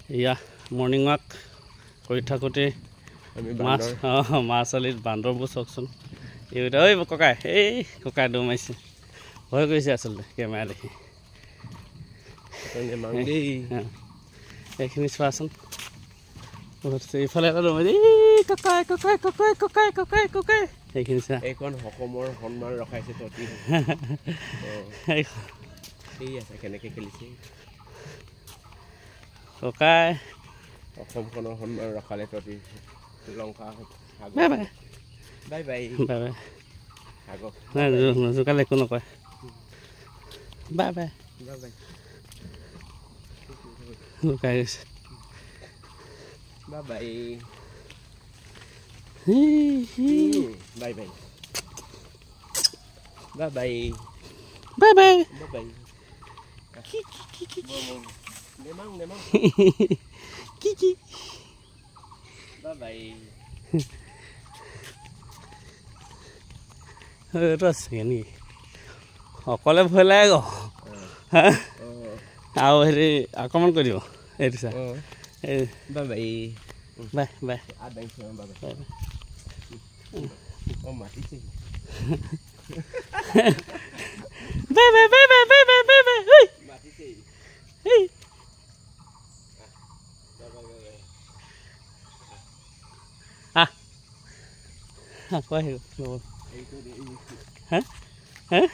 এয়া morning walk কৰি থাকোঁতে মাছালিত বান্দৰবোৰ চাওকচোন এইকেইটা ঐ ককাই ককাই দৌৰ মাৰিছে ভয় কৰিছে আচলতে কেমেৰা দেখি এইখিনি চোৱাচোন এইফালে এটা দৌৰ মাৰিছে ককাই ককাই ককাই ককাই ককাই ককাই সেইখিনি চোৱা এইখন অসমৰ সন্মান ৰখাইছে তহঁতি কেনেকৈ খেলিছে ককাই অসমখনৰ সন্মান ৰখালে তহঁতি Sri Lanka bye bye bye bye bye bye আগত জোকালে একো নকয় বাই বাই বাই বাই লুকাই গৈছে bye bye bye bye bye bye bye bye bye bye Nemang Kiki bye bye terus ini অকলে ভয় লাগে গো হ্যাঁ আও হেৰি আক্ৰমণ কৰিব এইটো চা বাই বাই বাই বাই আদাই বাই বাই ও মাতিছে bye bye bye bye bye bye bye bye মাতিছে Apa itu? Hah? Hah?